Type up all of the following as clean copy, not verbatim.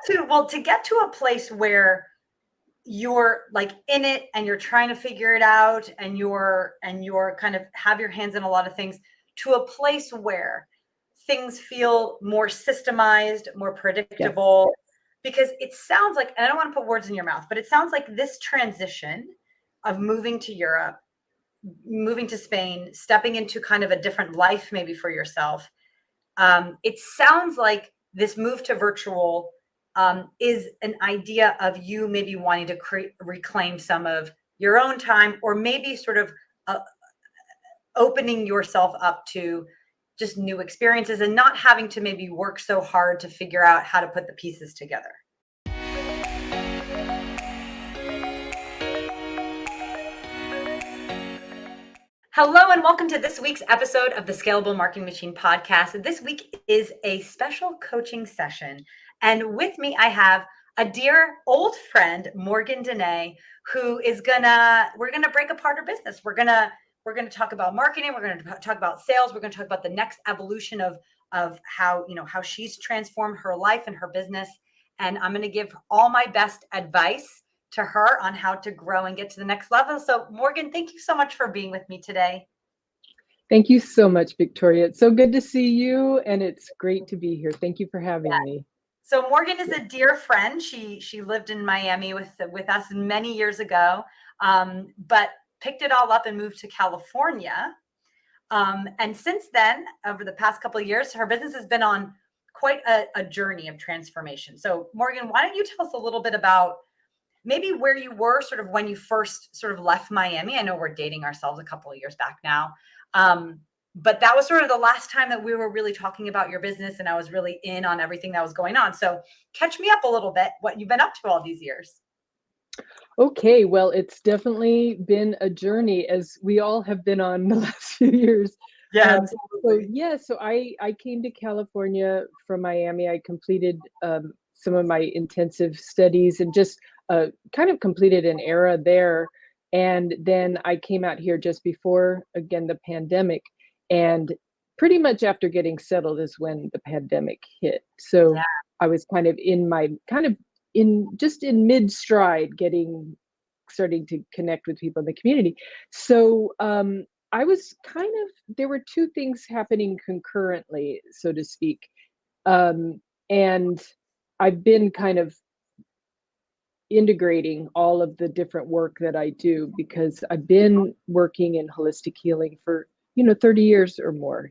get to a place where you're like in it and you're trying to figure it out and you're kind of have your hands in a lot of things, to a place where things feel more systemized, more predictable. Yes. Because it sounds like, and I don't want to put words in your mouth, but it sounds like this transition of moving to Europe, moving to Spain, stepping into kind of a different life maybe for yourself. It sounds like this move to virtual is an idea of you maybe wanting to reclaim some of your own time, or maybe sort of opening yourself up to just new experiences and not having to maybe work so hard to figure out how to put the pieces together. Hello and welcome to this week's episode of the Scalable Marketing Machine Podcast. This week is a special coaching session. And with me, I have a dear old friend, Morgyn Danae, who is we're gonna break apart her business. We're gonna talk about marketing. We're gonna talk about sales. We're gonna talk about the next evolution of how she's transformed her life and her business. And I'm gonna give all my best advice to her on how to grow and get to the next level. So Morgyn, thank you so much for being with me today. Thank you so much, Victoria. It's so good to see you, and it's great to be here. Thank you for having me. So Morgyn is a dear friend. She lived in Miami with us many years ago, but picked it all up and moved to California. And since then, over the past couple of years, her business has been on quite a journey of transformation. So Morgyn, why don't you tell us a little bit about maybe where you were sort of when you first sort of left Miami? I know we're dating ourselves a couple of years back now. But that was sort of the last time that we were really talking about your business, and I was really in on everything that was going on. So catch me up a little bit, what you've been up to all these years. Okay, well, it's definitely been a journey, as we all have been on the last few years. Yeah, so I came to California from Miami. I completed some of my intensive studies and just kind of completed an era there. And then I came out here just before, again, the pandemic. And pretty much after getting settled is when the pandemic hit. So yeah. I was kind of in mid stride, starting to connect with people in the community. So I was there were two things happening concurrently, so to speak. And I've been kind of integrating all of the different work that I do, because I've been working in holistic healing for 30 years or more.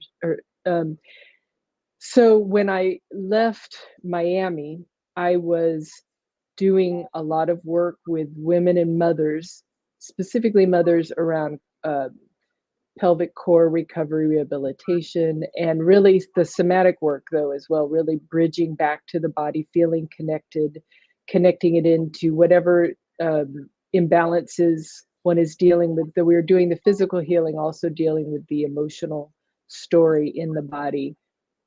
So when I left Miami, I was doing a lot of work with women and mothers, specifically mothers around pelvic core recovery, rehabilitation, and really the somatic work though as well, really bridging back to the body, feeling connected, connecting it into whatever imbalances one is dealing with. That we were doing the physical healing, also dealing with the emotional story in the body,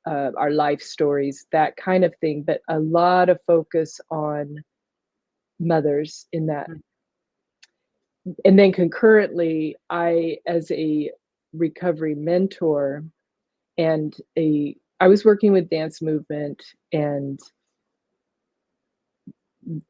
our life stories, that kind of thing. But a lot of focus on mothers in that. And then concurrently, I, as a recovery mentor and I was working with dance movement and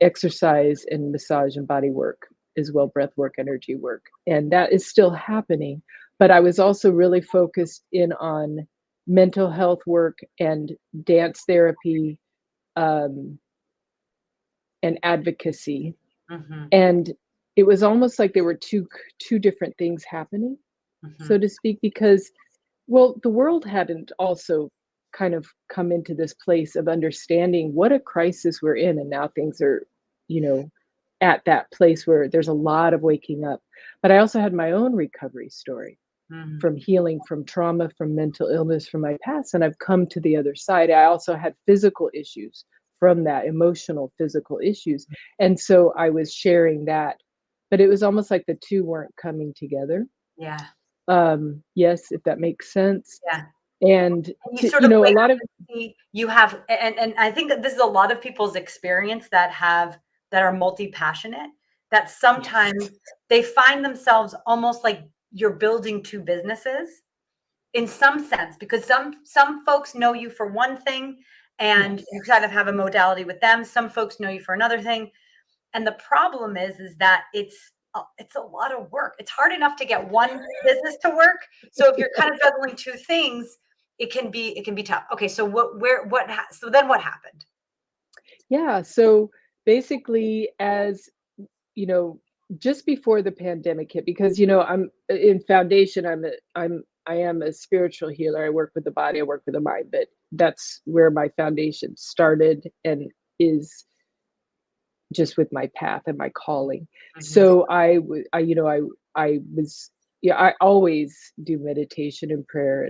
exercise and massage and body work as well, breath work, energy work. And that is still happening. But I was also really focused in on mental health work and dance therapy and advocacy. And it was almost like there were two different things happening, so to speak, because, well, the world hadn't also kind of come into this place of understanding what a crisis we're in. And now things are, at that place where there's a lot of waking up. But I also had my own recovery story from healing, from trauma, from mental illness, from my past. And I've come to the other side. I also had physical issues from that, emotional, physical issues. And so I was sharing that, but it was almost like the two weren't coming together. Yeah. Yes, if that makes sense. Yeah. And a lot of you have, and I think that this is a lot of people's experience that are multi-passionate, that sometimes they find themselves almost like you're building two businesses in some sense, because some folks know you for one thing and you kind of have a modality with them. Some folks know you for another thing. And the problem is that it's a lot of work. It's hard enough to get one business to work. So if you're kind of juggling two things, it can be tough. Okay, so so then what happened? Yeah, so basically, as you know, just before the pandemic hit, because I'm in foundation, I am a spiritual healer. I work with the body, I work with the mind, but that's where my foundation started and is just with my path and my calling. Mm-hmm. So I was, yeah, I always do meditation and prayer,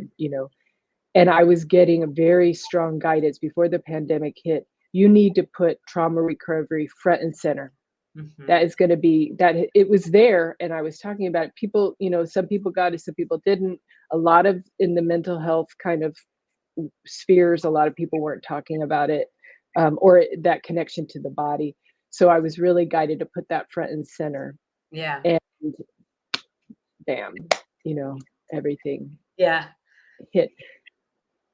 and I was getting a very strong guidance before the pandemic hit. You need to put trauma recovery front and center. Mm-hmm. That is going to be that. It was there, and I was talking about it. People, some people got it, some people didn't. A lot of in the mental health kind of spheres, a lot of people weren't talking about it, or that connection to the body. So I was really guided to put that front and center. Yeah. And bam, everything hit.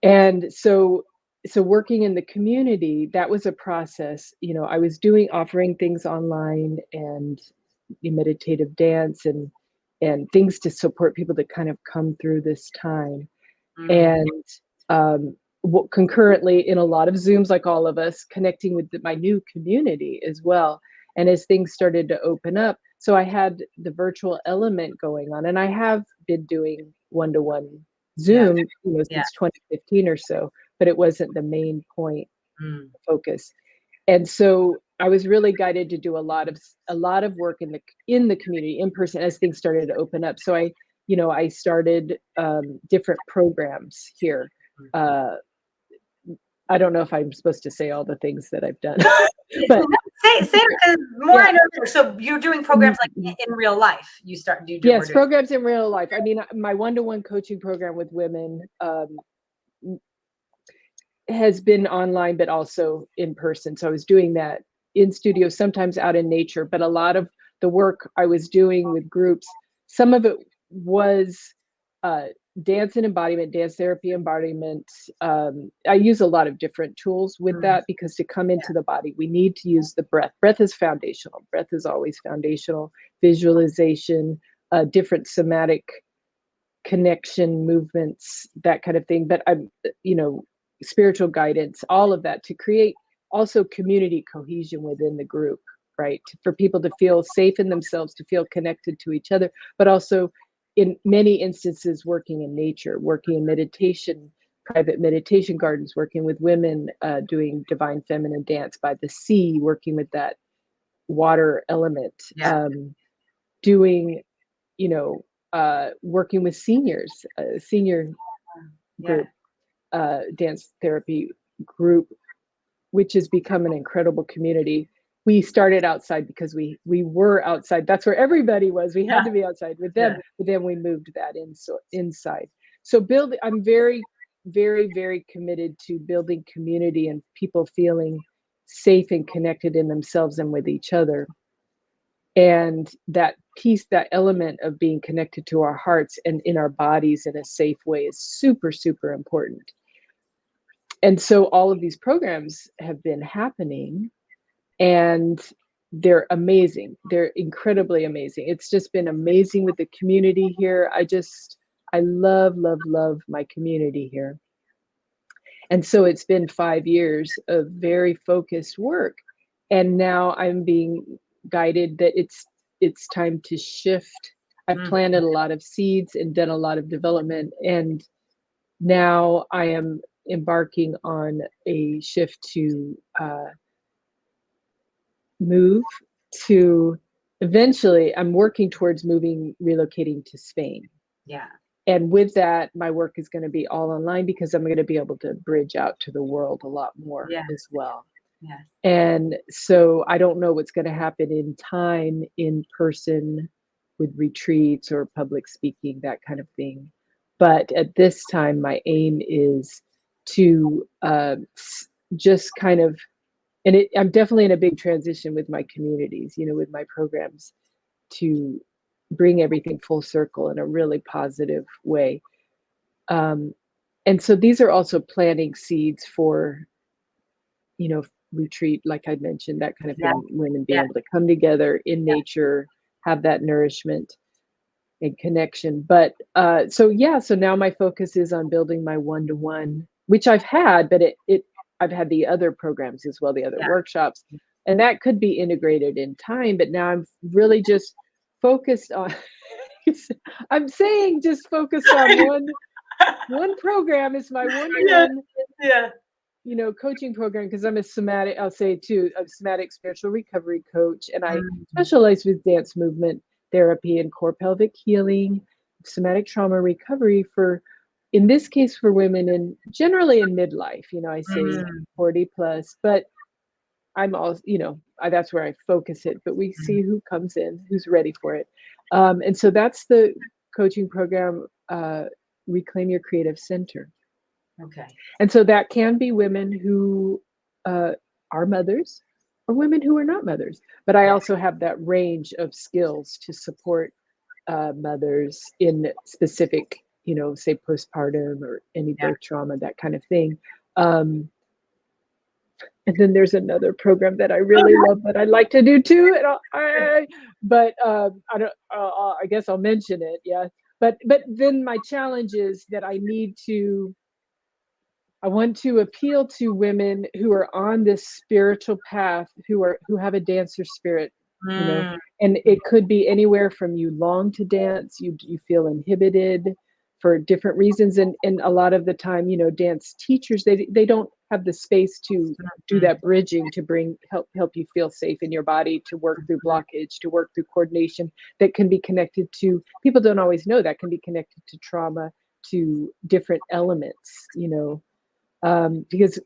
And so working in the community, that was a process. I was offering things online and meditative dance and things to support people to kind of come through this time. And concurrently in a lot of Zooms, like all of us, connecting with my new community as well. And as things started to open up, so I had the virtual element going on, and I have been doing one-to-one Zoom, since 2015 or so, but it wasn't the main point focus. And so I was really guided to do a lot of work in the community in person as things started to open up. So I started different programs here. I don't know if I'm supposed to say all the things that I've done, but say because more I know. So you're doing programs like in real life. Yes, programs in real life. I mean, my one-to-one coaching program with women has been online, but also in person. So I was doing that in studio, sometimes out in nature, but a lot of the work I was doing with groups, some of it was dance and embodiment, dance therapy embodiment. I use a lot of different tools with that, because to come into the body, we need to use the breath. Breath is foundational. Breath is always foundational. Visualization, different somatic connection movements, that kind of thing. But spiritual guidance, all of that, to create also community cohesion within the group, right? For people to feel safe in themselves, to feel connected to each other, but also in many instances working in nature, working in meditation, private meditation gardens, working with women, doing divine feminine dance by the sea, working with that water element, doing, working with seniors, senior group, dance therapy group, which has become an incredible community. We started outside because we were outside. That's where everybody was. We had to be outside with them, but then we moved that inside. So I'm very, very, very committed to building community and people feeling safe and connected in themselves and with each other. And that piece, that element of being connected to our hearts and in our bodies in a safe way is super, super important. And so all of these programs have been happening, and they're amazing. They're incredibly amazing. It's just been amazing with the community here. I love, love, love my community here. And so it's been 5 years of very focused work. And now I'm being guided that it's time to shift. I've planted a lot of seeds and done a lot of development. And now I am embarking on a shift to move to, eventually I'm working towards relocating to Spain. Yeah. And with that, my work is going to be all online, because I'm going to be able to bridge out to the world a lot more as well. Yes. And so I don't know what's going to happen in time, in person, with retreats or public speaking, that kind of thing. But at this time, my aim is to just kind of, and I'm definitely in a big transition with my communities, with my programs, to bring everything full circle in a really positive way. And so these are also planting seeds for retreat, like I mentioned, that kind of Yeah. thing, women being Yeah. able to come together in nature, have that nourishment and connection. But so now my focus is on building my one-to-one, which I've had, but I've had the other programs as well, the other Yeah. workshops, and that could be integrated in time. But now I'm really just focused on. I'm saying just focused on one program is my one-to-one, Yeah. coaching program, because I'm a somatic spiritual recovery coach, and I Mm. specialize with dance movement therapy and core pelvic healing, somatic trauma recovery in this case, for women and generally in midlife, I say 40 plus, but I'm also, that's where I focus it, but we see who comes in, who's ready for it. And so that's the coaching program, Reclaim Your Creative Center. Okay. And so that can be women who are mothers or women who are not mothers. But I also have that range of skills to support mothers in specific, say postpartum or any birth trauma, that kind of thing. And then there's another program that I really love that I like to do too. And I don't. I guess I'll mention it. Yeah. But then my challenge is that I want to appeal to women who are on this spiritual path, who have a dancer spirit, and it could be anywhere from you long to dance, you feel inhibited for different reasons, and a lot of the time, dance teachers, they don't have the space to do that bridging to help you feel safe in your body, to work through blockage, to work through coordination that can be connected to, people don't always know that can be connected to trauma, to different elements, because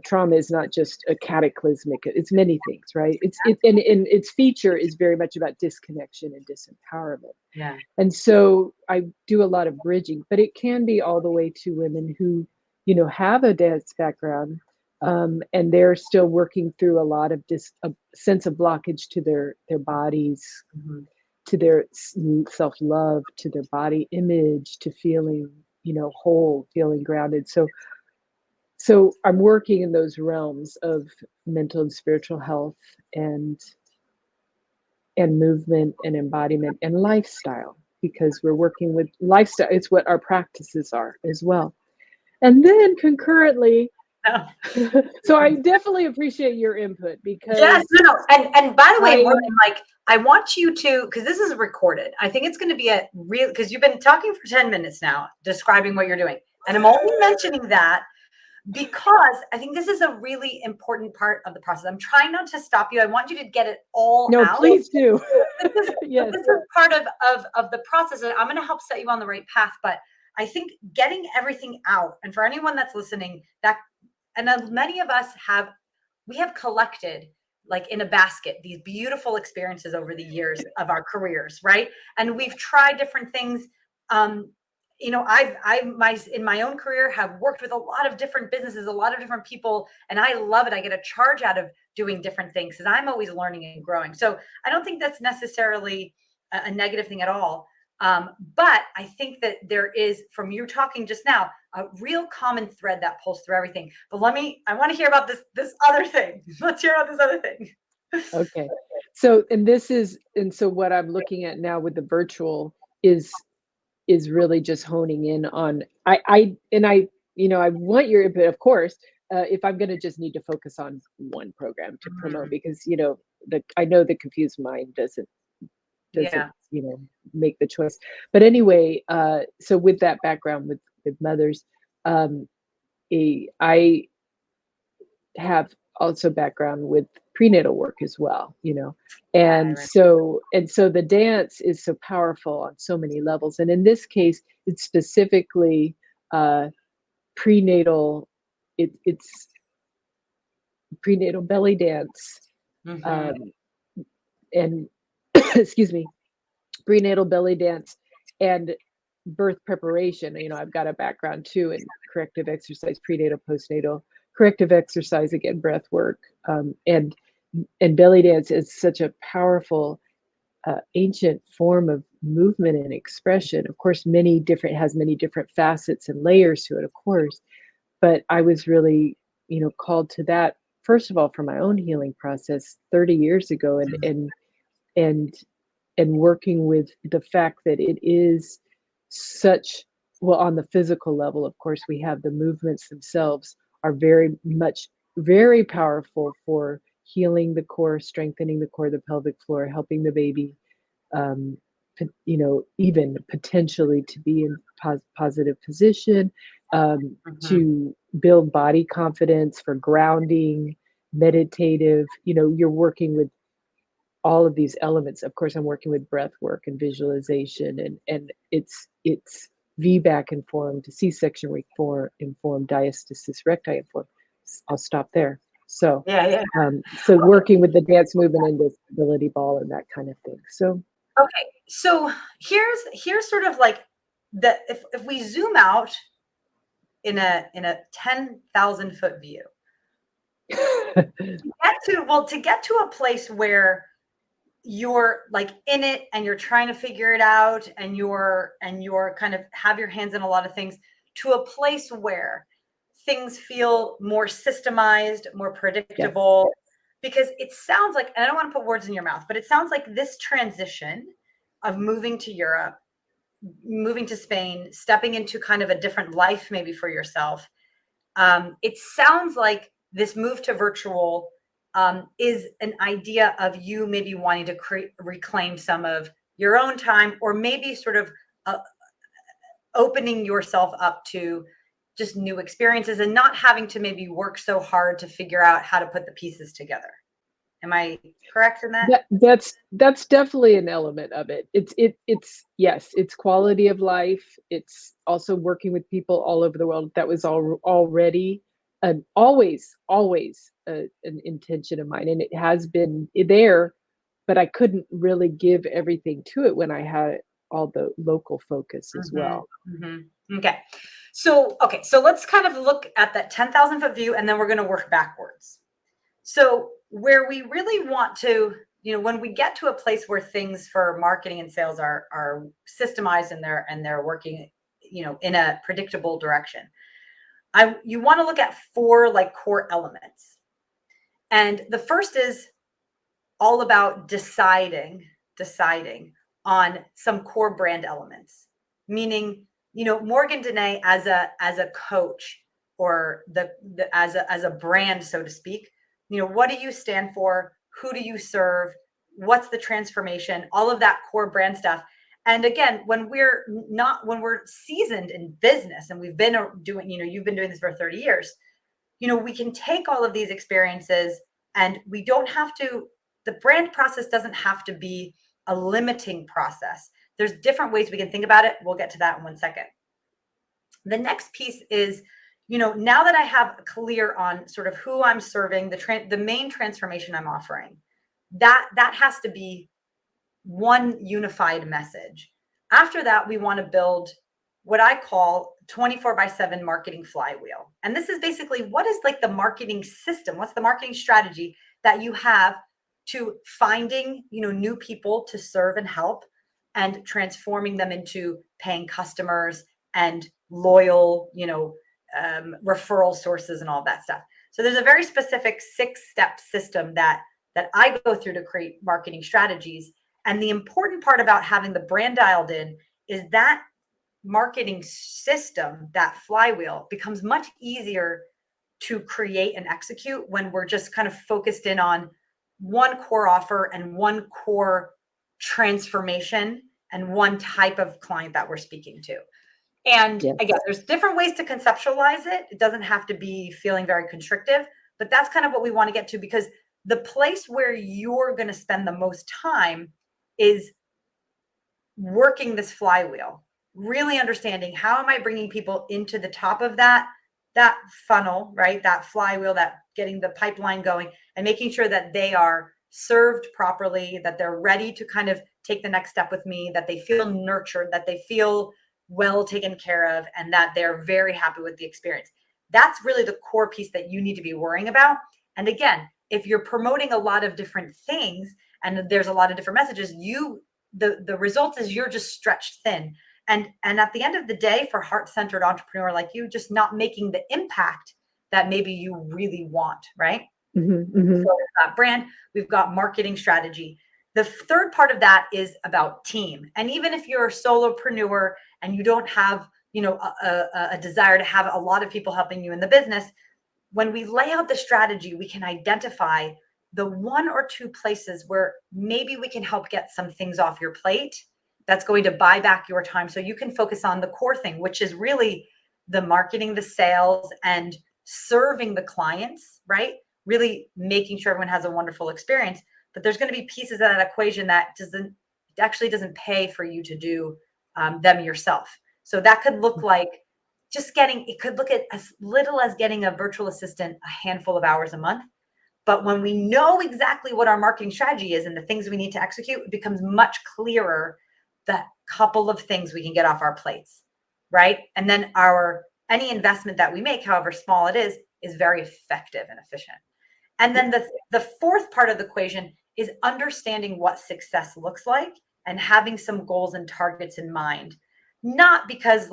trauma is not just a cataclysmic, it's many things, right? And its feature is very much about disconnection and disempowerment. Yeah. And so I do a lot of bridging, but it can be all the way to women who have a dance background, and they're still working through a lot of a sense of blockage to their bodies, to their self-love, to their body image, to feeling whole, feeling grounded. So I'm working in those realms of mental and spiritual health and movement and embodiment and lifestyle, because we're working with lifestyle. It's what our practices are as well. And then concurrently, so I definitely appreciate your input, because And by the way, Morgyn, I want you to, because this is recorded, I think it's going to be a real, because you've been talking for 10 minutes now describing what you're doing, and I'm only mentioning that because I think this is a really important part of the process. I'm trying not to stop you. I want you to get it all out. No, please do. Yes. This is part of the process, and I'm going to help set you on the right path. But I think getting everything out, and for anyone that's listening, and many of us have collected, like in a basket, these beautiful experiences over the years of our careers, right? And we've tried different things. In my own career have worked with a lot of different businesses, a lot of different people, and I love it. I get a charge out of doing different things because I'm always learning and growing. So I don't think that's necessarily a negative thing at all. But I think that there is, from you talking just now, a real common thread that pulls through everything. But I want to hear about this other thing. Let's hear about this other thing. Okay. So what I'm looking at now with the virtual is really just honing in on, I want your input, of course, if I'm going to just need to focus on one program to promote, because, I know the confused mind doesn't, make the choice. But anyway, so with that background with mothers, I have also background with prenatal work as well, and so the dance is so powerful on so many levels. And in this case, it's specifically prenatal. It's prenatal belly dance, and excuse me, prenatal belly dance and birth preparation. I've got a background too in corrective exercise, prenatal, postnatal, corrective exercise, again, breath work, and belly dance is such a powerful ancient form of movement and expression. Of course, has many different facets and layers to it, of course, but I was really, called to that first of all, for my own healing process 30 years ago, and working with the fact that it is such, well, on the physical level, of course, we have the movements themselves are very powerful for healing the core, strengthening the core, the pelvic floor, helping the baby, even potentially to be in positive position, to build body confidence, for grounding, meditative, you're working with all of these elements. Of course, I'm working with breath work and visualization, and it's VBAC informed, C-section informed, diastasis recti informed. I'll stop there. So, Yeah. so working with the dance movement and the stability ball and that kind of thing. So, okay. So here's sort of like if we zoom out in a 10,000 foot view, to get to a place where you're like in it and you're trying to figure it out and you're kind of have your hands in a lot of things, to a place where things feel more systemized, more predictable. Because it sounds like, and I don't want to put words in your mouth, but it sounds like this transition of moving to Europe, moving to Spain, stepping into kind of a different life maybe for yourself, it sounds like this move to virtual is an idea of you maybe wanting to reclaim some of your own time, or maybe sort of opening yourself up to just new experiences and not having to maybe work so hard to figure out how to put the pieces together. Am I correct in that? That's definitely an element of it. It's yes, it's quality of life. It's also working with people all over the world. That was already always an intention of mine, and it has been there, but I couldn't really give everything to it when I had all the local focus as well. Okay. So let's kind of look at that 10,000 foot view, and then we're going to work backwards. So where we really want to, when we get to a place where things for marketing and sales are systemized and they're working, in a predictable direction, you want to look at 4 like core elements. And the first is all about deciding on some core brand elements, meaning, Morgyn Danae as a coach, or as a brand, so to speak, what do you stand for? Who do you serve? What's the transformation? All of that core brand stuff. And again, when we're seasoned in business and we've been doing, you've been doing this for 30 years, we can take all of these experiences, and we don't have to, the brand process doesn't have to be a limiting process. There's different ways we can think about it. We'll get to that in 1 second. The next piece is, now that I have clear on sort of who I'm serving, the main transformation I'm offering, that has to be one unified message. After that, we want to build what I call 24/7 marketing flywheel. And this is basically, what is like the marketing system? What's the marketing strategy that you have to finding, new people to serve and help, and transforming them into paying customers and loyal, referral sources and all that stuff. So there's a very specific 6-step system that I go through to create marketing strategies. And the important part about having the brand dialed in is that marketing system, that flywheel, becomes much easier to create and execute when we're just kind of focused in on one core offer and one core transformation and one type of client that we're speaking to. And again, there's different ways to conceptualize it. It doesn't have to be feeling very constrictive, but that's kind of what we want to get to, because the place where you're going to spend the most time is working this flywheel, really understanding, how am I bringing people into the top of that funnel, right? That flywheel, that getting the pipeline going, and making sure that they are served properly, that they're ready to kind of take the next step with me, that they feel nurtured, that they feel well taken care of, and that they're very happy with the experience. That's really the core piece that you need to be worrying about. And again, if you're promoting a lot of different things and there's a lot of different messages, the result is you're just stretched thin. And at the end of the day, for heart-centered entrepreneur like you, just not making the impact that maybe you really want, right? So we've got brand, we've got marketing strategy. The third part of that is about team. And even if you're a solopreneur and you don't have, a desire to have a lot of people helping you in the business, when we lay out the strategy, we can identify the one or two places where maybe we can help get some things off your plate that's going to buy back your time so you can focus on the core thing, which is really the marketing, the sales, and serving the clients, right? Really making sure everyone has a wonderful experience. But there's going to be pieces of that equation that doesn't pay for you to do them yourself. So that could look like it could look at as little as getting a virtual assistant a handful of hours a month. But when we know exactly what our marketing strategy is and the things we need to execute, it becomes much clearer the couple of things we can get off our plates, right? And then any investment that we make, however small it is very effective and efficient. And then the fourth part of the equation is understanding what success looks like and having some goals and targets in mind. Not because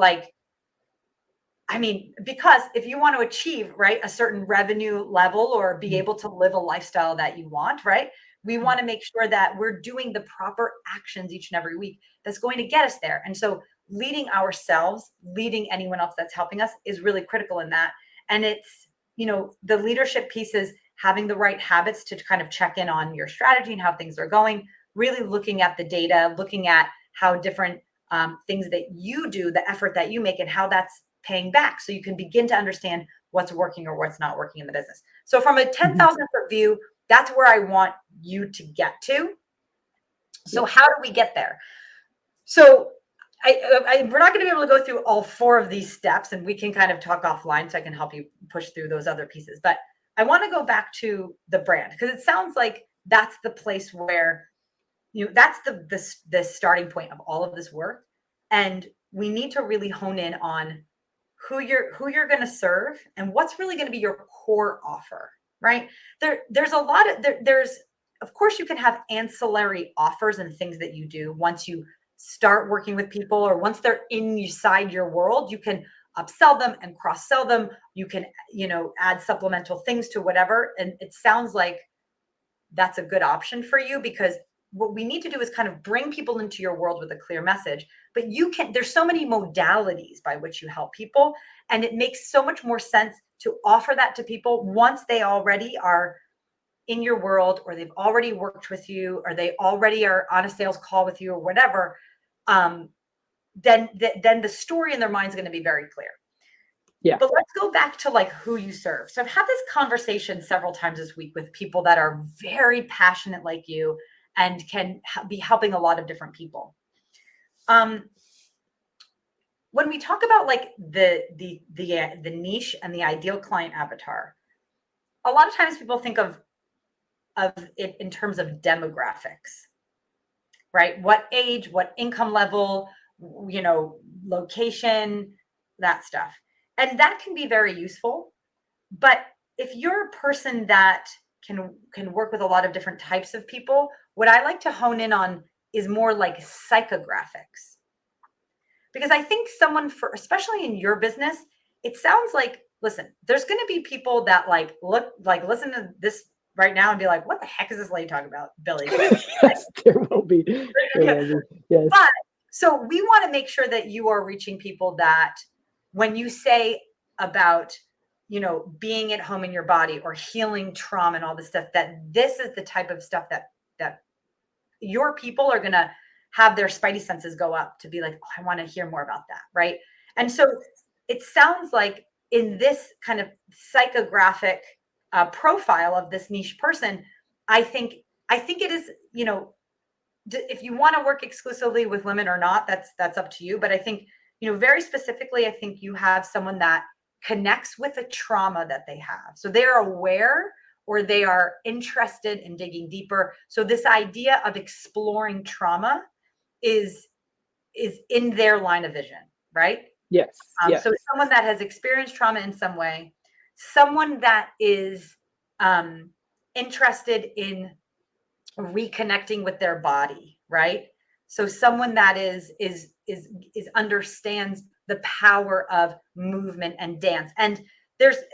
because if you want to achieve, right, a certain revenue level or be able to live a lifestyle that you want, right, we want to make sure that we're doing the proper actions each and every week that's going to get us there. And so leading ourselves, leading anyone else that's helping us is really critical in that. And it's, the leadership piece is having the right habits to kind of check in on your strategy and how things are going, really looking at the data, looking at how different things that you do, the effort that you make, and how that's paying back, so you can begin to understand what's working or what's not working in the business. So from a 10,000 foot view, that's where I want you to get to. So how do we get there? So we're not going to be able to go through all 4 of these steps, and we can kind of talk offline so I can help you push through those other pieces. But I want to go back to the brand, because it sounds like that's the place where, that's the starting point of all of this work. And we need to really hone in on who you're going to serve and what's really going to be your core offer, right? There's a lot of, of course you can have ancillary offers and things that you do once you start working with people, or once they're inside your world, you can upsell them and cross sell them. You can, add supplemental things to whatever. And it sounds like that's a good option for you, because what we need to do is kind of bring people into your world with a clear message. But there's so many modalities by which you help people. And it makes so much more sense to offer that to people once they already are in your world, or they've already worked with you, or they already are on a sales call with you, or whatever. Then the story in their mind is going to be very clear. Yeah. But let's go back to who you serve. So I've had this conversation several times this week with people that are very passionate like you and can be helping a lot of different people. When we talk about the niche and the ideal client avatar, a lot of times people think of it in terms of demographics, right? What age, what income level, location, that stuff. And that can be very useful. But if you're a person that can work with a lot of different types of people, what I like to hone in on is more like psychographics. Because I think especially in your business, it sounds like, listen, there's going to be people that listen to this right now and be like, what the heck is this lady talking about, Billy? Yes, there will be. Yes. But so we want to make sure that you are reaching people that when you say about, being at home in your body or healing trauma and all this stuff, that this is the type of stuff that your people are going to have their spidey senses go up to be like, oh, I want to hear more about that. Right. And so it sounds like in this kind of psychographic profile of this niche person, I think it is, if you want to work exclusively with women or not, that's up to you. But I think, very specifically, I think you have someone that connects with the trauma that they have. So they're aware, or they are interested in digging deeper. So this idea of exploring trauma is in their line of vision, right? Yes. So someone that has experienced trauma in some way, someone that is interested in reconnecting with their body, right? So someone that is understands the power of movement and dance. And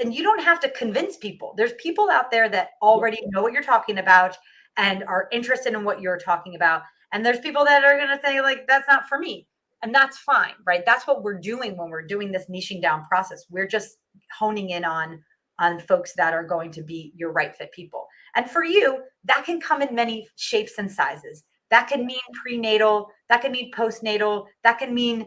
and you don't have to convince people. There's people out there that already know what you're talking about and are interested in what you're talking about. And there's people that are going to say like, that's not for me. And that's fine, right? That's what we're doing when we're doing this niching down process. We're just honing in on folks that are going to be your right fit people. And for you, that can come in many shapes and sizes. That can mean prenatal, that can mean postnatal, that can mean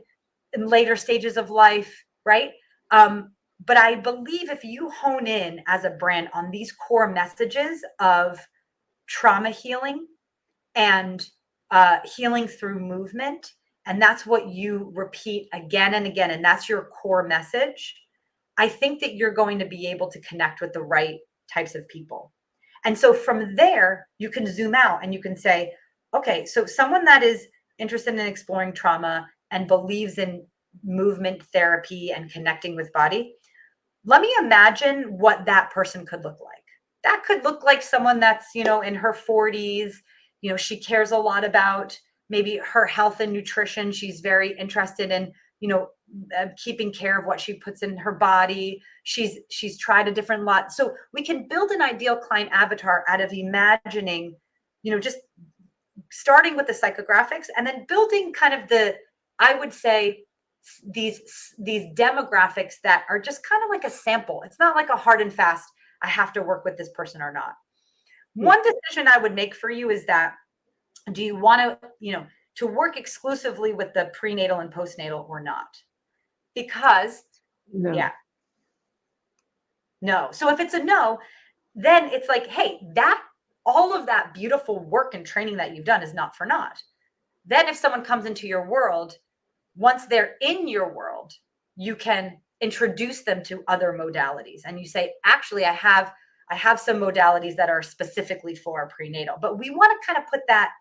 in later stages of life, right? But I believe if you hone in as a brand on these core messages of trauma healing and healing through movement, and that's what you repeat again and again, and that's your core message, I think that you're going to be able to connect with the right types of people. And so from there, you can zoom out and you can say, okay, so someone that is interested in exploring trauma and believes in movement therapy and connecting with body, let me imagine what that person could look like. That could look like someone that's, in her 40s, she cares a lot about maybe her health and nutrition. She's very interested in, keeping care of what she puts in her body. She's tried a different lot. So we can build an ideal client avatar out of imagining, just starting with the psychographics and then building kind of I would say, these demographics that are just kind of like a sample. It's not like a hard and fast, I have to work with this person or not. One decision I would make for you is that, do you want to work exclusively with the prenatal and postnatal or not? Because no. So if it's a no, then it's like, hey, all of that beautiful work and training that you've done is not for naught. Then if someone comes into your world, once they're in your world, you can introduce them to other modalities. And you say, actually, I have some modalities that are specifically for prenatal. But we want to kind of put that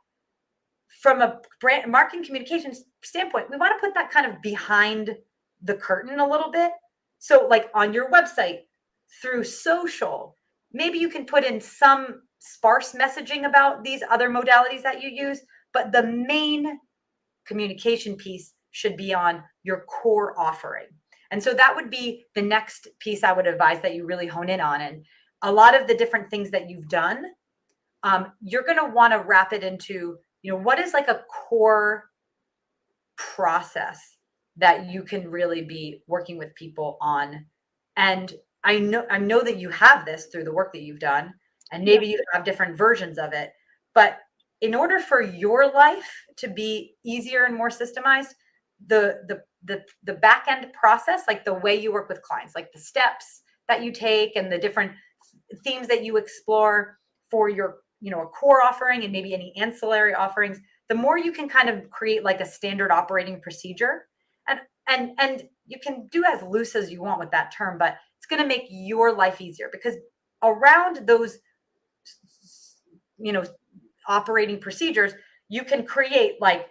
from a brand marketing communications standpoint, we want to put that kind of behind the curtain a little bit. So like on your website, through social, maybe you can put in some sparse messaging about these other modalities that you use, but the main communication piece should be on your core offering. And so that would be the next piece I would advise that you really hone in on. And a lot of the different things that you've done, you're going to want to wrap it into, what is like a core process that you can really be working with people on. And I know that you have this through the work that you've done, and maybe you have different versions of it, but in order for your life to be easier and more systemized, the back end process, like the way you work with clients, like the steps that you take and the different themes that you explore for your, a core offering and maybe any ancillary offerings, the more you can kind of create like a standard operating procedure. And you can do as loose as you want with that term, but it's going to make your life easier, because around those, operating procedures, you can create like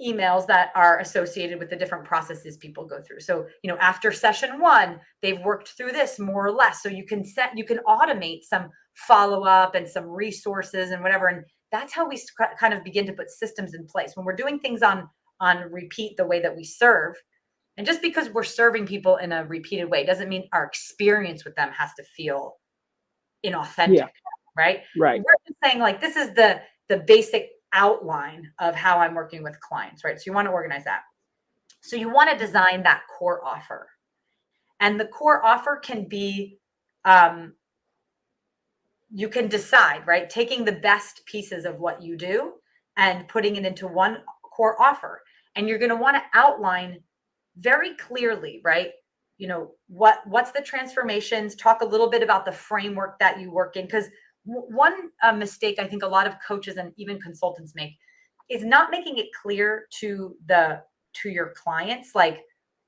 emails that are associated with the different processes people go through. So, after session 1, they've worked through this more or less. So you can automate some follow-up and some resources and whatever. And that's how we kind of begin to put systems in place when we're doing things on repeat, the way that we serve. And just because we're serving people in a repeated way doesn't mean our experience with them has to feel inauthentic, right? Right. We're just saying like, this is the basic outline of how I'm working with clients, right? So you want to organize that. So you want to design that core offer. And the core offer can be, you can decide, right? Taking the best pieces of what you do and putting it into one core offer. And you're going to want to outline very clearly, right? What's the transformations, talk a little bit about the framework that you work in. Because one mistake I think a lot of coaches and even consultants make is not making it clear to your clients, like,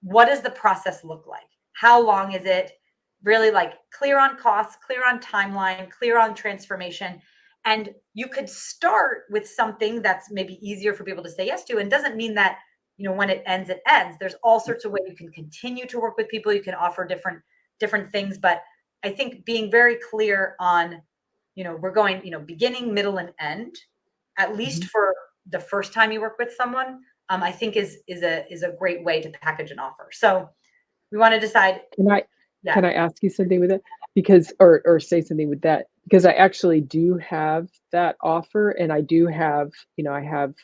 what does the process look like? How long is it? Really like clear on costs, clear on timeline, clear on transformation. And you could start with something that's maybe easier for people to say yes to. And doesn't mean that, when it ends, it ends. There's all sorts of ways you can continue to work with people. You can offer different things. But I think being very clear on, we're going, beginning, middle, and end, at least for the first time you work with someone, I think is a great way to package an offer. So we want to decide. Yeah. can I ask you something with that? Because, or say something with that, because I actually do have that offer, and I do have, I have,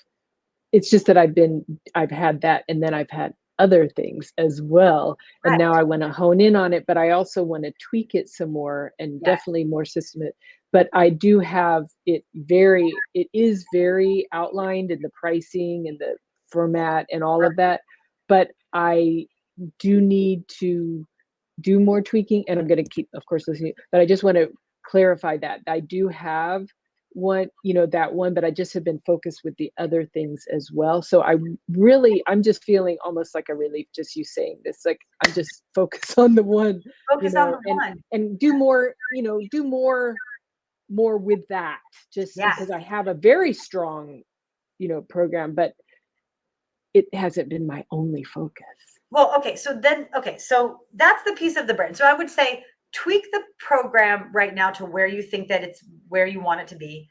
it's just that I've had that, and then I've had other things as well. And now Right. I want to hone in on it, but I also want to tweak it some more, and Yes. definitely more systematic. But I do have it is very outlined in the pricing and the format and all of that. But I do need to do more tweaking, and I'm going to keep, of course, listening. But I just want to clarify that I do have one, that one, but I just have been focused with the other things as well. So I'm just feeling almost like a relief, just you saying this. Like, I'm just focused on the one, Focus on the and one. do more, do more with that, just Yes. because I have a very strong, program, but it hasn't been my only focus. Well, okay. So that's the piece of the brand. So I would say tweak the program right now to where you think that it's where you want it to be.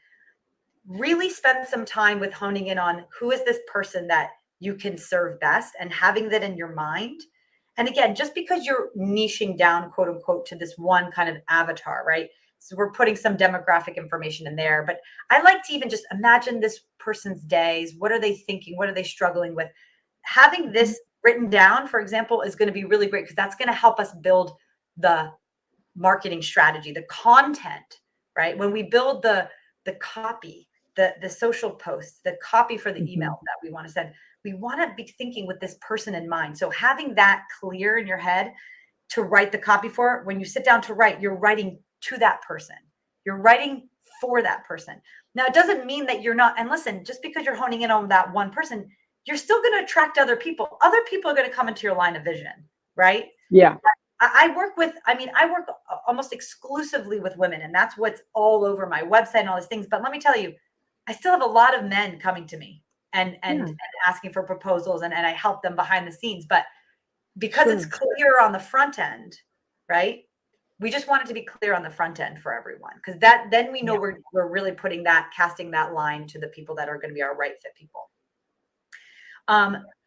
Really spend some time with honing in on who is this person that you can serve best and having that in your mind. And again, just because you're niching down, quote unquote, to this one kind of avatar, right? So we're putting some demographic information in there, but I like to even just imagine this person's days. What are they thinking? What are they struggling with? Having this written down, for example, is going to be really great because that's going to help us build the marketing strategy, the content, right? When we build the copy, the social posts, the copy for the emails that we want to send, we want to be thinking with this person in mind. So having that clear in your head to write the copy for, when you sit down to write, you're writing to that person. You're writing for that person. Now, it doesn't mean that you're not, and listen, just because you're honing in on that one person, you're still going to attract other people. Other people are going to come into your line of vision, right? Yeah. I work almost exclusively with women, and that's what's all over my website and all these things. But let me tell you, I still have a lot of men coming to me and asking for proposals, and I help them behind the scenes. But because it's clear on the front end, right? We just want it to be clear on the front end for everyone, because then we know we're really casting that line to the people that are going to be our right fit people.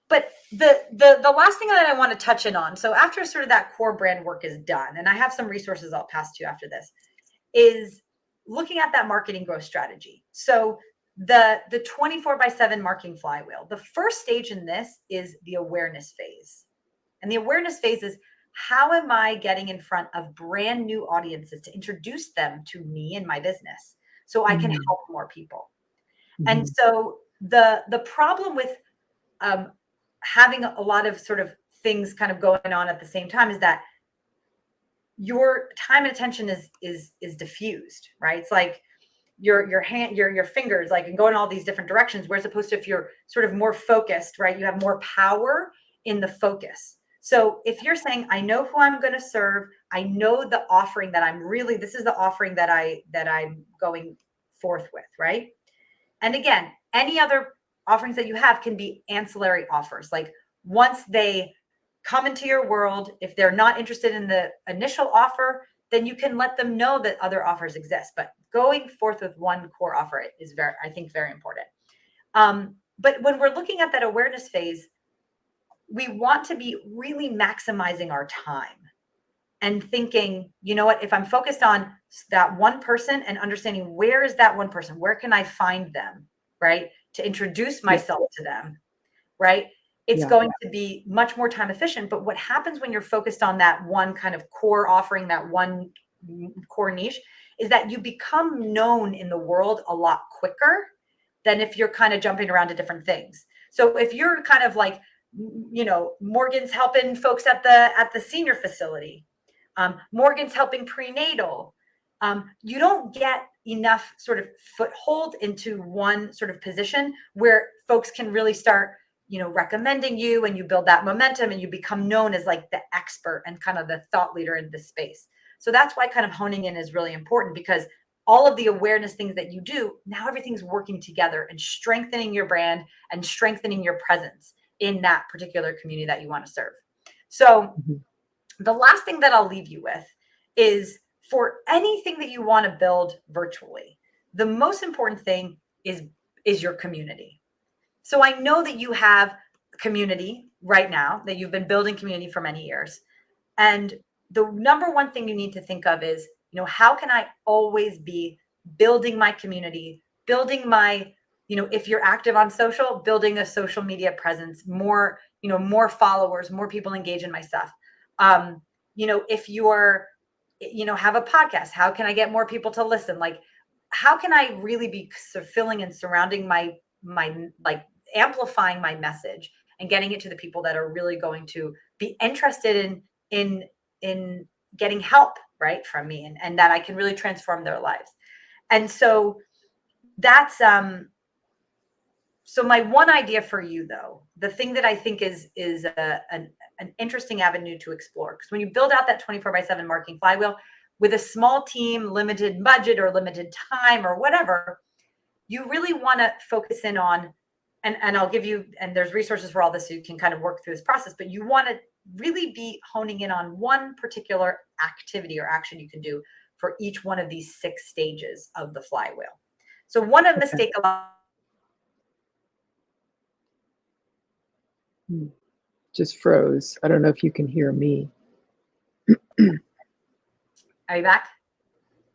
But the last thing that I want to touch in on, so after sort of that core brand work is done, and I have some resources I'll pass to you after this, is looking at that marketing growth strategy. So the 24/7 marketing flywheel, the first stage in this is the awareness phase. And the awareness phase is, how am I getting in front of brand new audiences to introduce them to me and my business so I can help more people? And so the problem with having a lot of sort of things kind of going on at the same time is that your time and attention is diffused, right? It's like your hand, your fingers, like, and go in all these different directions. Whereas opposed to if you're sort of more focused, right? You have more power in the focus. So if you're saying, I know who I'm going to serve, I know the offering that this is the offering that I'm going forth with, right? And again, any other offerings that you have can be ancillary offers. Like, once they come into your world, if they're not interested in the initial offer, then you can let them know that other offers exist. But going forth with one core offer is I think, very important. But when we're looking at that awareness phase, we want to be really maximizing our time and thinking, you know what, if I'm focused on that one person and understanding where is that one person, where can I find them, right? To introduce myself to them, right? It's going to be much more time efficient. But what happens when you're focused on that one kind of core offering, that one core niche, is that you become known in the world a lot quicker than if you're kind of jumping around to different things. So if you're kind of like, Morgyn's helping folks at the senior facility, Morgyn's helping prenatal, you don't get enough sort of foothold into one sort of position where folks can really start, recommending you, and you build that momentum and you become known as like the expert and kind of the thought leader in this space. So that's why kind of honing in is really important, because all of the awareness things that you do, now everything's working together and strengthening your brand and strengthening your presence in that particular community that you want to serve. So the last thing that I'll leave you with is, for anything that you want to build virtually, the most important thing is your community. So I know that you have a community right now, that you've been building community for many years. And the number one thing you need to think of is, how can I always be building my community, building my, if you're active on social, building a social media presence, more, more followers, more people engage in my stuff. If you're, have a podcast, how can I get more people to listen? Like, how can I really be fulfilling and surrounding my like amplifying my message and getting it to the people that are really going to be interested in getting help, right, from me, and that I can really transform their lives. And so that's so my one idea for you, though, the thing that I think is an interesting avenue to explore, because when you build out that 24/7 marketing flywheel with a small team, limited budget or limited time or whatever, you really want to focus in on, and I'll give you, and there's resources for all this so you can kind of work through this process, but you want to really be honing in on one particular activity or action you can do for each one of these 6 stages of the flywheel. So one of the mistake a lot. Just froze. I don't know if you can hear me. Are you back?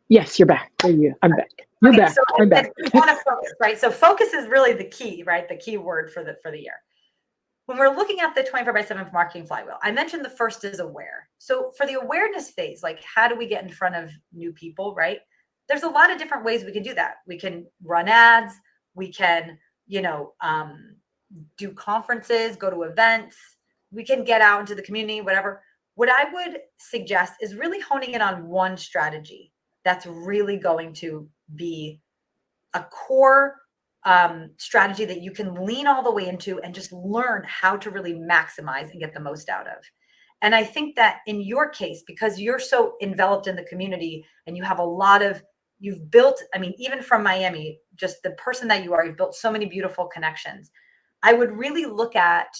Yes, you're back. There you. I'm back. You're back. So I'm back. You want to focus, right? So focus is really the key, right? The key word for the year. When we're looking at the 24/7 marketing flywheel, I mentioned the first is aware. So for the awareness phase, like how do we get in front of new people, right? There's a lot of different ways we can do that. We can run ads. We can, do conferences, go to events. We can get out into the community, whatever. What I would suggest is really honing in on one strategy that's really going to be a core strategy that you can lean all the way into and just learn how to really maximize and get the most out of. And I think that in your case, because you're so enveloped in the community and you have you've built, I mean, even from Miami, just the person that you are, you've built so many beautiful connections. I would really look at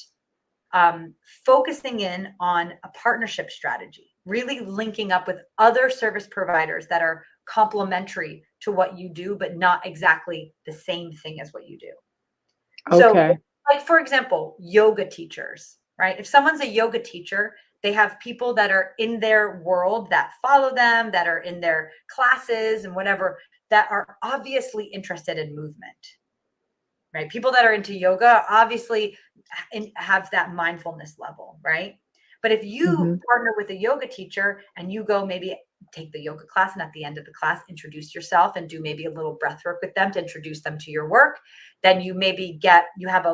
focusing in on a partnership strategy, really linking up with other service providers that are complementary to what you do, but not exactly the same thing as what you do. Okay. So, like, for example, yoga teachers, right? If someone's a yoga teacher, they have people that are in their world that follow them, that are in their classes and whatever, that are obviously interested in movement, right? People that are into yoga obviously have that mindfulness level, right? But if you partner with a yoga teacher and you go maybe take the yoga class, and at the end of the class, introduce yourself and do maybe a little breath work with them to introduce them to your work, then you maybe you have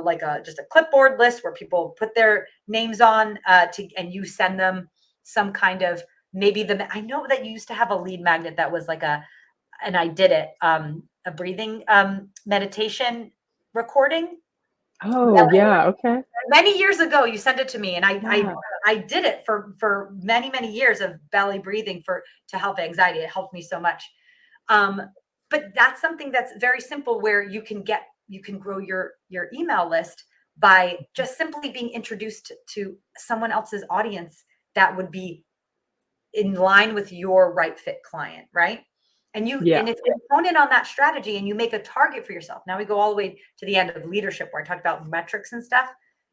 just a clipboard list where people put their names on and you send them some kind of, I know that you used to have a lead magnet that was like and I did it, a breathing meditation recording. Oh, yeah. Okay. Many years ago, you sent it to me, and Yeah. I did it for many years of belly breathing to help anxiety. It helped me so much. But that's something that's very simple, where you can grow your email list by just simply being introduced to someone else's audience that would be in line with your right fit client, right? And if you hone in on that strategy and you make a target for yourself. Now we go all the way to the end of leadership, where I talked about metrics and stuff.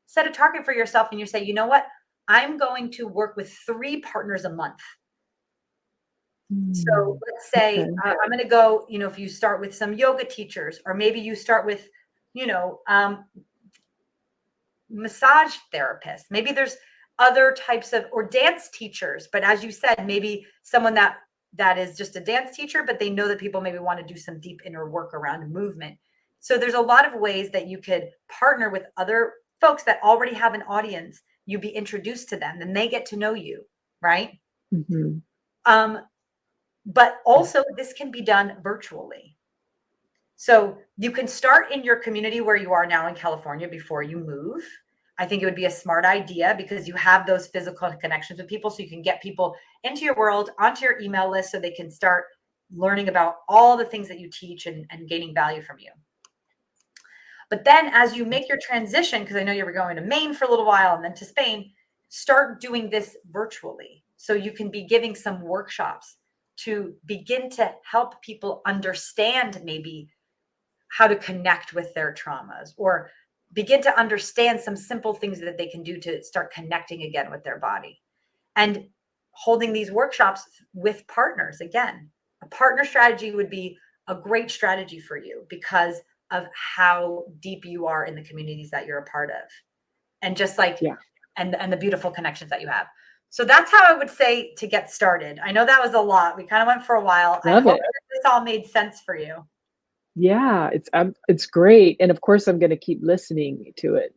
Set a target for yourself and you say, you know what? I'm going to work with 3 partners a month. So let's say I'm going to go, if you start with some yoga teachers, or maybe you start with, massage therapists. Maybe there's other types or dance teachers. But as you said, maybe someone that is just a dance teacher, but they know that people maybe want to do some deep inner work around movement. So there's a lot of ways that you could partner with other folks that already have an audience. You be introduced to them, and they get to know you, right? But also this can be done virtually. So you can start in your community where you are now in California before you move. I think it would be a smart idea, because you have those physical connections with people, so you can get people into your world, onto your email list, so they can start learning about all the things that you teach and gaining value from you. But then as you make your transition, because I know you were going to Maine for a little while and then to Spain, start doing this virtually. So you can be giving some workshops to begin to help people understand maybe how to connect with their traumas, or begin to understand some simple things that they can do to start connecting again with their body. And holding these workshops with partners. Again, a partner strategy would be a great strategy for you because of how deep you are in the communities that you're a part of. And just like, and the beautiful connections that you have. So that's how I would say to get started. I know that was a lot. We kind of went for a while. I hope this all made sense for you. Yeah, it's great. And of course I'm going to keep listening to it,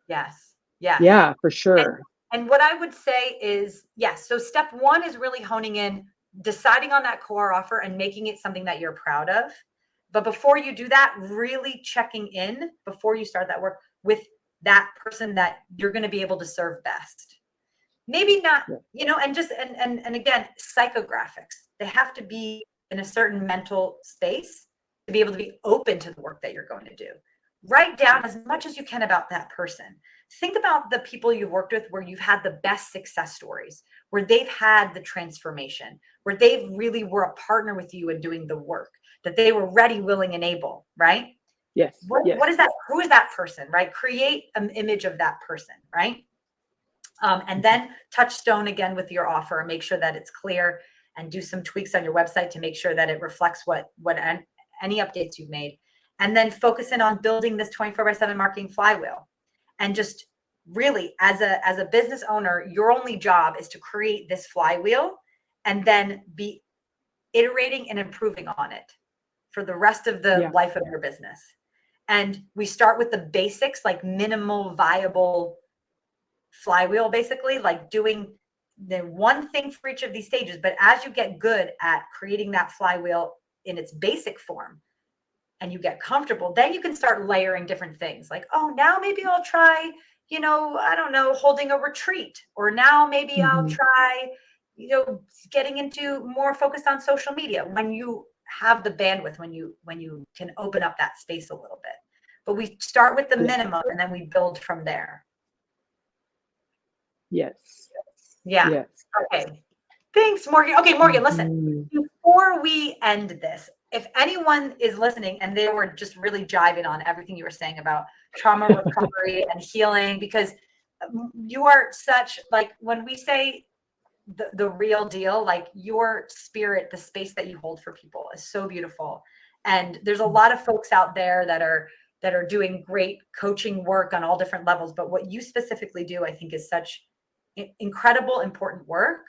Yes. Yes. Yeah, for sure. And what I would say is, yes. So step one is really honing in, deciding on that core offer and making it something that you're proud of. But before you do that, really checking in before you start that work with that person that you're going to be able to serve best. Maybe not, and just, and again, psychographics, they have to be in a certain mental space to be able to be open to the work that you're going to do. Write down as much as you can about that person. Think about the people you've worked with where you've had the best success stories, where they've had the transformation, where they really were a partner with you in doing the work, that they were ready, willing, and able, right? Yes. What is that? Who is that person, right? Create an image of that person, right? And then touchstone again with your offer, make sure that it's clear and do some tweaks on your website to make sure that it reflects what any updates you've made. And then focus in on building this 24/7 marketing flywheel. And just really as a business owner, your only job is to create this flywheel and then be iterating and improving on it for the rest of the life of your business. And we start with the basics, like minimal viable flywheel, basically like doing the one thing for each of these stages. But as you get good at creating that flywheel in its basic form and you get comfortable, then you can start layering different things like, oh, now maybe I'll try, I don't know, holding a retreat, or now maybe I'll try, getting into more focused on social media when you have the bandwidth, when you can open up that space a little bit. But we start with the minimum and then we build from there. Yes. Yeah. Yes. Okay. Thanks, Morgyn. Okay, Morgyn, listen, before we end this, if anyone is listening and they were just really jiving on everything you were saying about trauma recovery and healing, because you are such, like, when we say the real deal, like your spirit, the space that you hold for people is so beautiful. And there's a lot of folks out there that are doing great coaching work on all different levels. But what you specifically do, I think, is such incredible, important work.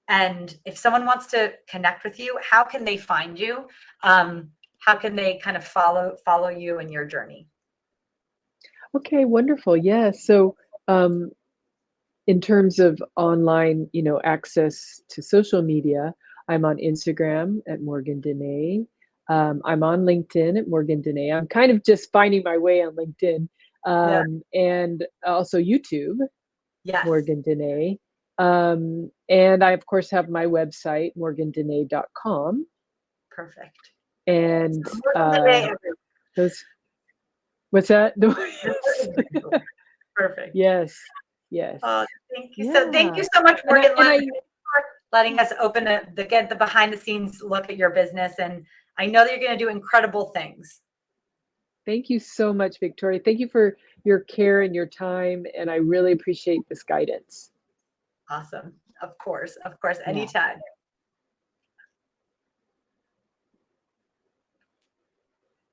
And if someone wants to connect with you, how can they find you? How can they kind of follow you in your journey? Okay, wonderful. Yeah. So in terms of online, access to social media, I'm on Instagram at Morgyn Danae. I'm on LinkedIn at Morgyn Danae. I'm kind of just finding my way on LinkedIn. And also YouTube, Morgyn Danae. And I, of course, have my website, morgyndanae.com. Perfect. And what's that? Perfect. Yes. Thank you. So thank you so much, Morgyn, for letting us open the behind the scenes look at your business. And I know that you're going to do incredible things. Thank you so much, Victoria. Thank you for your care and your time. And I really appreciate this guidance. Awesome. Of course. Anytime.